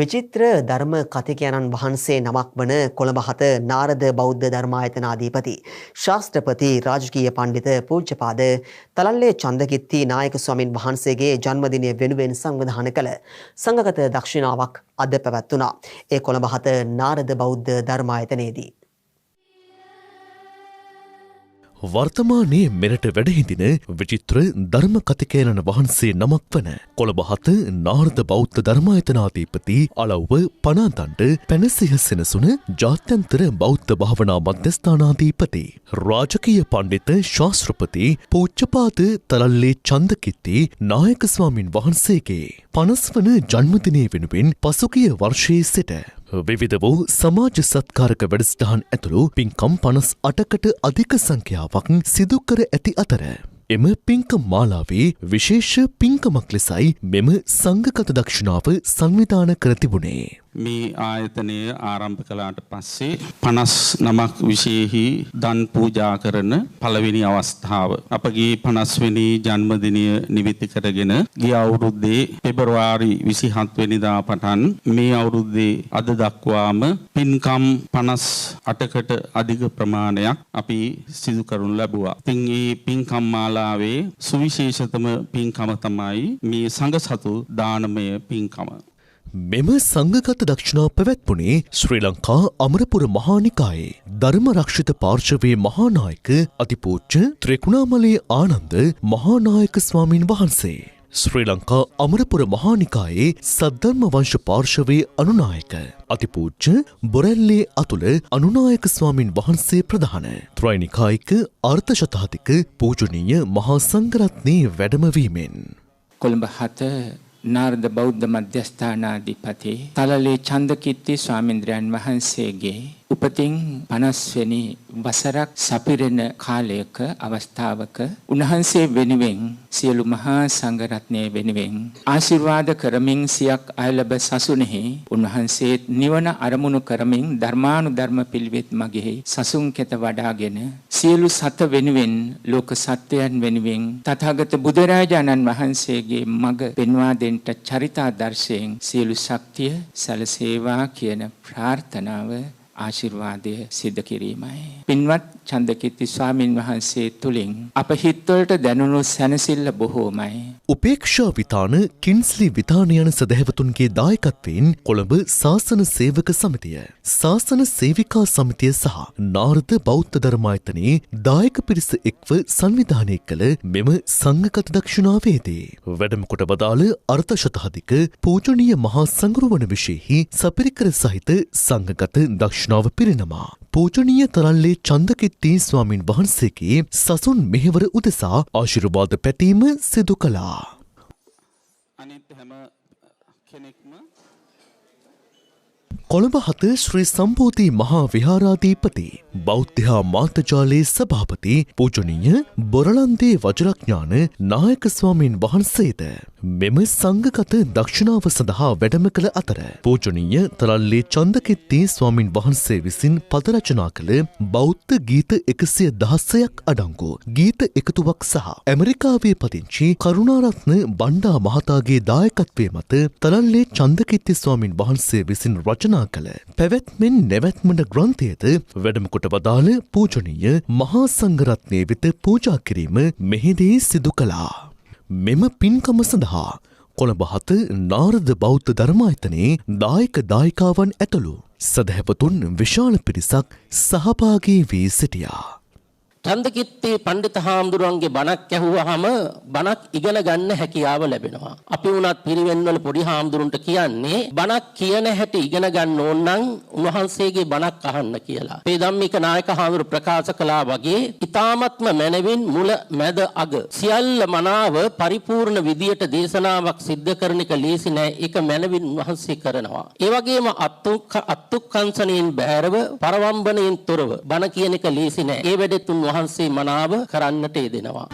විචිත්‍ර ධර්ම කතිකයන්න් වහන්සේ නමක් වන කොළඹ 7 නාරද බෞද්ධ ධර්මායතනාධිපති ශාස්ත්‍රපති රාජකීය පඬිත පූජ්‍යපාද තලල්ලේ චන්දකිත්ති නායක ස්වාමින් වහන්සේගේ ජන්මදිනය වෙනුවෙන් සංවිධානය කළ සංඝගත දක්ෂිනාවක් අද පැවැත්වුණා. ඒ කොළඹ 7 නාරද බෞද්ධ ධර්මායතනයේදී වර්තමානයේ මෙරට වැඩහිඳින විචිත්‍ර ධර්ම කතිකයන්න් වහන්සේ නමක් වන කොළඹ 7 නාරද බෞද්ධ ධර්මායතනාධිපති අලව්ව පනාදණ්ඩ පැනසිහ සෙනසුන ජාත්‍යන්තර බෞද්ධ භාවනා මධ්‍යස්ථානාධිපති රාජකීය පඬිත ශාස්ත්‍රපති පූජ්‍යපාද තලල්ලේ චන්දකිත්ති නායක ස්වාමින් වහන්සේගේ 50 වන ජන්මදිනය වෙනුවෙන් පසුගිය වර්ෂයේ සිට විවිධ වූ සමාජ සත්කාරක වැඩසටහන් ඇතුළු පින්කම් 58කට අධික සංඛ්‍යාවක් සිදු කර ඇති අතර එම පින්කම් මාලාවේ විශේෂ පින්කමක් ලෙසයි මෙම සංඝගත දක්ෂිනාව සංවිධානය කර තිබුණේ. මේ ආයතනය ආරම්භ කළාට පස්සේ 59ක් විශේෂෙහි දන් පූජා කරන පළවෙනි අවස්ථාව. අපගේ 50 වෙනි ජන්මදිනය නිමිති කරගෙන ගිය අවුරුද්දේ පෙබරවාරි 27 වෙනිදා පටන් මේ අවුරුද්දේ අද දක්වාම පින්කම් 58කට අධික ප්‍රමාණයක් අපි සිදු කරනු ලැබුවා. ඉතින් මේ පින්කම් මාලාවේ සුවිශේෂතම පින්කම තමයි මේ සංඝ සතු දානමය පින්කම. මෙම සංඝගත දක්ෂිනා පැවැත්වුණේ ශ්‍රී ලංකා අමරපුර මහානිකායේ ධර්ම රක්ෂිත පාර්ශවයේ මහානායක අතිපූජ්‍ය ත්‍රිකුණාමලේ ආනන්ද මහානායක ස්වාමීන් වහන්සේ, ශ්‍රී ලංකා අමරපුර මහානිකායේ සද්ධර්ම වංශ පාර්ශවයේ අනුනායක අතිපූජ්‍ය බොරැල්ලේ අතුල අනුනායක ස්වාමීන් වහන්සේ ප්‍රධාන ත්‍රිනිකායික අර්ථශතාධික පූජනීය මහා සංඝරත්නයේ වැඩමවීමෙන් කොළඹ 7 නාරද බෞද්ධ මධ්‍යස්ථානාධිපති තලලේ චන්දකිත්ති ස්වාමීන්ද්‍රයන් වහන්සේගේ උපතින් 50 වෙනි වසරක් සපිරෙන කාලයක අවස්ථාවක උන්වහන්සේ වෙනුවෙන් සියලු මහා සංඝරත්නය වෙනුවෙන් ආශිර්වාද කරමින් සියක් අයලබ සසුනේහි උන්වහන්සේ නිවන අරමුණු කරමින් ධර්මානුධර්ම පිළිවෙත් මගෙහි සසුන් කෙත වඩාගෙන සියලු සත වෙනුවෙන් ලෝක සත්වයන් වෙනුවෙන් තථාගත බුදුරජාණන් වහන්සේගේ මඟ පෙන්වා දෙන්නට චරිතාදර්ශයෙන් සියලු ශක්තිය සැලසේවා කියන ප්‍රාර්ථනාව ආශිර්වාදය සිද්ධ කිරීමයි. පින්වත් චන්දකිත්ති ස්වාමින් වහන්සේ තුලින් අප හිත්වලට දැනුණු සැනසෙල්ල බොහෝමයි. උපේක්ෂා විතාන කින්ස්ලි විතාන යන සදහැවතුන්ගේ දායකත්වයෙන් කොළඹ ශාසන සේවක සමිතිය, ශාසන සේවිකා සමිතිය සහ නාරද බෞද්ධ ධර්මායතනයේ දායක පිරිස එක්ව සංවිධානය කළ මෙම සංඝගත දක්ෂිනාවේදී වැඩම කොට වදාළ අර්ථශතාධික පූජනීය මහා සංඝරුවන විශේෂෙහි සපිරිකර සහිත සංඝගත දක්ෂිනාව පිරිනමා පූජනීය තලල්ලේ චන්දකිත්ති ස්වාමින් වහන්සේගේ සසුන් මෙහෙවර උදෙසා ආශිර්වාද පැතීම සිදු කළා. අනිත් හැම කෙනෙක්ම කොළඹ 7 ශ්‍රී සම්බෝධි මහා විහාරාධිපති බෞද්ධ මාතජාලයේ සභාපති පූජනීය බොරලන්දේ වජිරඥාන නායක ස්වාමීන් වහන්සේද මෙම සංඝගත දක්ෂිනාව සඳහා වැඩම කළ අතර පූජනීය තලල්ලේ චන්දකිත්ති ස්වාමීන් වහන්සේ විසින් පද රචනා කළ බෞද්ධ ගීත 116ක් අඩංගු ගීත එකතුවක් සහ ඇමරිකාවේ පදිංචි කරුණාරත්න බණ්ඩා මහතාගේ දායකත්වයේ මත තලල්ලේ චන්දකිත්ති ස්වාමීන් වහන්සේ විසින් රචනා කළ පැවැත්මෙන් නැවැත්මට ග්‍රන්ථයද වැඩම කොට වදාළ පූජනීය මහා සංඝරත්නයේ වෙත පූජා කිරීම මෙහිදී සිදු කළා. මෙම පින්කම සඳහා කොළඹ 7 නාරද බෞද්ධ ධර්මායතනයේ දායක දායිකාවන් ඇතුළු සදහැවතුන් විශාල පිරිසක් සහභාගී වී සිටියා. චන්දකිත්ති පඬිත හාමුදුරුවන්ගේ බණක් ඇහුවාම බණක් ඉගෙන ගන්න හැකියාව ලැබෙනවා. අපි වුණත් පිරිවෙන්වල පොඩි හාමුදුරුන්ට කියන්නේ බණක් කියන හැටි ඉගෙන ගන්න ඕන නම් උන්වහන්සේගේ බණක් අහන්න කියලා. මේ ධම්මික නායක හාමුදුරු ප්‍රකාශ කළා වගේ ඊ타මත්ම මනවින් මුල මැද අග සියල්ල මනාව පරිපූර්ණ විදියට දේශනාවක් සිද්ධ කරන එක ලේසි නෑ. ඒක මනවින් උන්වහන්සේ කරනවා. ඒ වගේම අත්තුක්කංශණයෙන් බැහැරව පරවම්බණයෙන් තොරව බණ කියන එක ලේසි නෑ. ඒ වැඩෙත් වහන්සේ මනාව කරන්නට යෙදෙනවා.